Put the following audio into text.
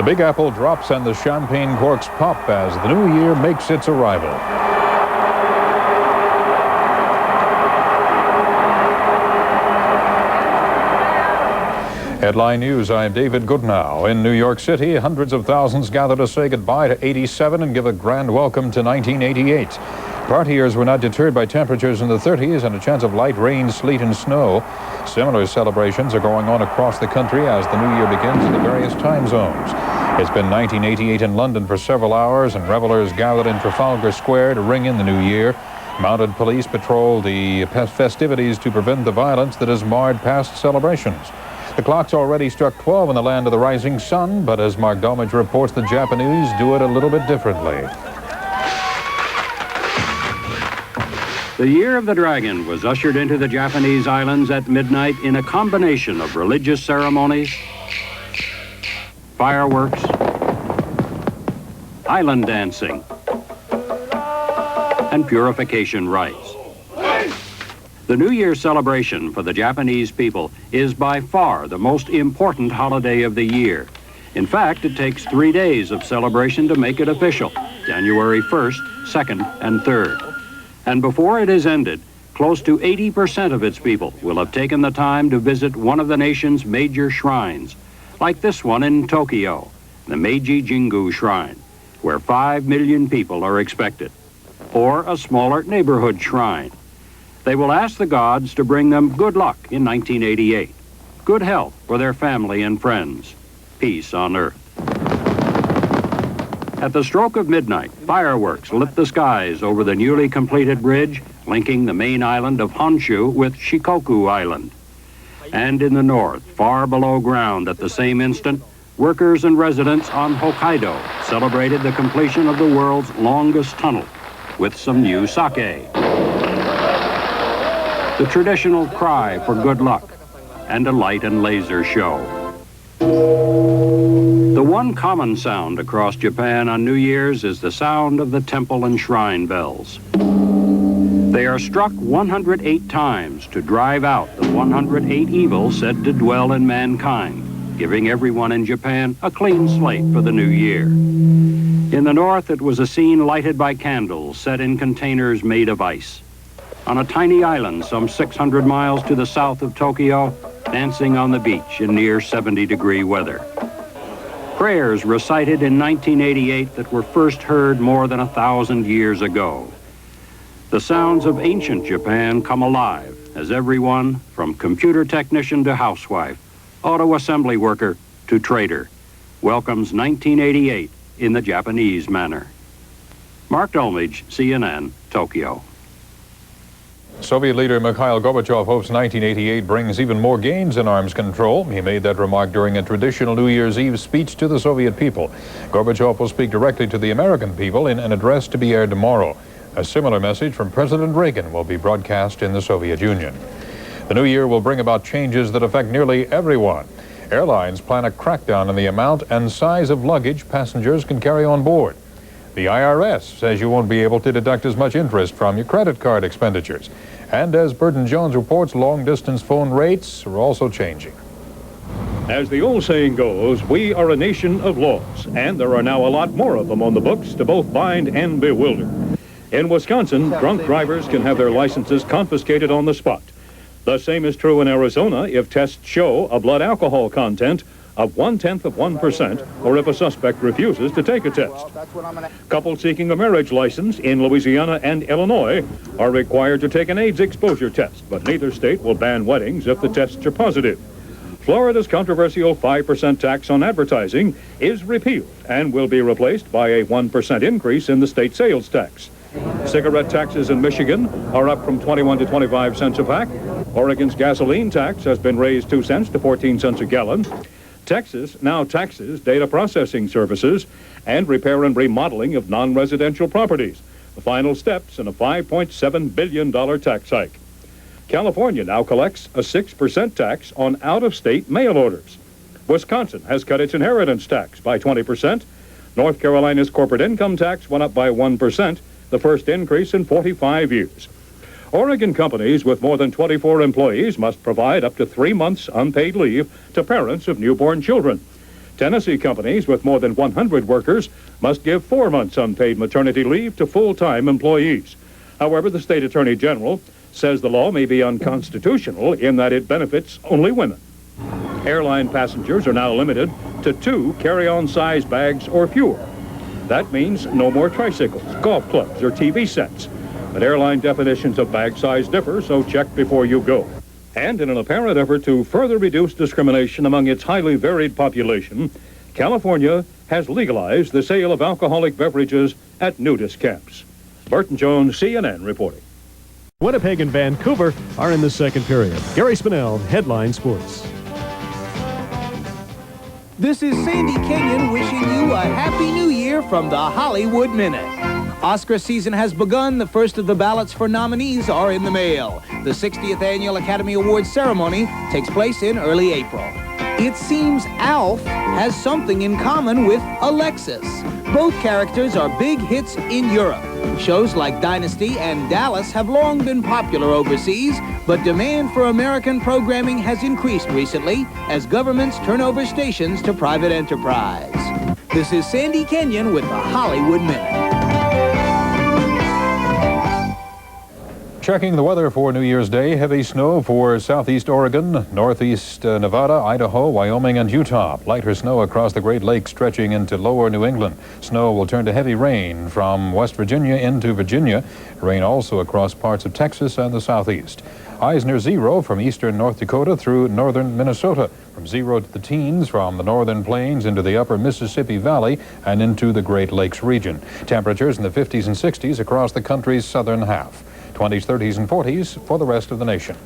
The Big Apple drops and the champagne corks pop as the new year makes its arrival. Headline News, I'm David Goodnow. In New York City, hundreds of thousands gather to say goodbye to 87 and give a grand welcome to 1988. Partiers were not deterred by temperatures in the 30s and a chance of light rain, sleet, and snow. Similar celebrations are going on across the country as the new year begins in the various time zones. It's been 1988 in London for several hours, and revelers gathered in Trafalgar Square to ring in the new year. Mounted police patrolled the festivities to prevent the violence that has marred past celebrations. The clock's already struck 12 in the land of the rising sun, but as Mark Dolmage reports, the Japanese do it a little bit differently. The Year of the Dragon was ushered into the Japanese islands at midnight in a combination of religious ceremonies, fireworks, island dancing, and purification rites. The New Year celebration for the Japanese people is by far the most important holiday of the year. In fact, it takes 3 days of celebration to make it official, January 1st, 2nd, and 3rd. And before it is ended, close to 80% of its people will have taken the time to visit one of the nation's major shrines, like this one in Tokyo, the Meiji Jingu Shrine, where 5 million people are expected, or a smaller neighborhood shrine. They will ask the gods to bring them good luck in 1988, good health for their family and friends, peace on earth. At the stroke of midnight, fireworks lit the skies over the newly completed bridge linking the main island of Honshu with Shikoku Island. And in the north, far below ground at the same instant, workers and residents on Hokkaido celebrated the completion of the world's longest tunnel with some new sake, the traditional cry for good luck, and a light and laser show. The one common sound across Japan on New Year's is the sound of the temple and shrine bells. They are struck 108 times to drive out the 108 evils said to dwell in mankind, giving everyone in Japan a clean slate for the new year. In the north, it was a scene lighted by candles set in containers made of ice. On a tiny island some 600 miles to the south of Tokyo, dancing on the beach in near 70-degree weather. Prayers recited in 1988 that were first heard more than 1,000 years ago. The sounds of ancient Japan come alive as everyone, from computer technician to housewife, auto assembly worker to trader, welcomes 1988 in the Japanese manner. Mark Dolmage, CNN, Tokyo. Soviet leader Mikhail Gorbachev hopes 1988 brings even more gains in arms control. He made that remark during a traditional New Year's Eve speech to the Soviet people. Gorbachev will speak directly to the American people in an address to be aired tomorrow. A similar message from President Reagan will be broadcast in the Soviet Union. The new year will bring about changes that affect nearly everyone. Airlines plan a crackdown on the amount and size of luggage passengers can carry on board. The IRS says you won't be able to deduct as much interest from your credit card expenditures. And as Burton Jones reports, long-distance phone rates are also changing. As the old saying goes, we are a nation of laws, and there are now a lot more of them on the books to both bind and bewilder. In Wisconsin, drunk drivers can have their licenses confiscated on the spot. The same is true in Arizona if tests show a blood alcohol content of 0.1%, or if a suspect refuses to take a test. Couples seeking a marriage license in Louisiana and Illinois are required to take an AIDS exposure test, but neither state will ban weddings if the tests are positive. Florida's controversial 5% tax on advertising is repealed and will be replaced by a 1% increase in the state sales tax. Cigarette taxes in Michigan are up from 21 to 25 cents a pack. Oregon's gasoline tax has been raised 2 cents to 14 cents a gallon. Texas now taxes data processing services and repair and remodeling of non-residential properties, the final steps in a $5.7 billion tax hike. California now collects a 6% tax on out-of-state mail orders. Wisconsin has cut its inheritance tax by 20%. North Carolina's corporate income tax went up by 1%, the first increase in 45 years. Oregon companies with more than 24 employees must provide up to 3 months unpaid leave to parents of newborn children. Tennessee companies with more than 100 workers must give 4 months unpaid maternity leave to full-time employees. However, the state attorney general says the law may be unconstitutional in that it benefits only women. Airline passengers are now limited to 2 carry-on size bags or fewer. That means no more tricycles, golf clubs, or TV sets. But airline definitions of bag size differ, so check before you go. And in an apparent effort to further reduce discrimination among its highly varied population, California has legalized the sale of alcoholic beverages at nudist camps. Burton Jones, CNN, reporting. Winnipeg and Vancouver are in the second period. Gary Spinell, Headline Sports. This is Sandy Kenyon wishing you a Happy New Year from the Hollywood Minute. Oscar season has begun. The first of the ballots for nominees are in the mail. The 60th Annual Academy Awards ceremony takes place in early April. It seems Alf has something in common with Alexis. Both characters are big hits in Europe. Shows like Dynasty and Dallas have long been popular overseas, but demand for American programming has increased recently as governments turn over stations to private enterprise. This is Sandy Kenyon with the Hollywood Minute. Checking the weather for New Year's Day, heavy snow for southeast Oregon, northeast Nevada, Idaho, Wyoming, and Utah. Lighter snow across the Great Lakes stretching into lower New England. Snow will turn to heavy rain from West Virginia into Virginia. Rain also across parts of Texas and the southeast. Highs near 0 from eastern North Dakota through northern Minnesota. From 0 to the teens from the northern plains into the upper Mississippi Valley and into the Great Lakes region. Temperatures in the 50s and 60s across the country's southern half. 20s, 30s, and 40s for the rest of the nation.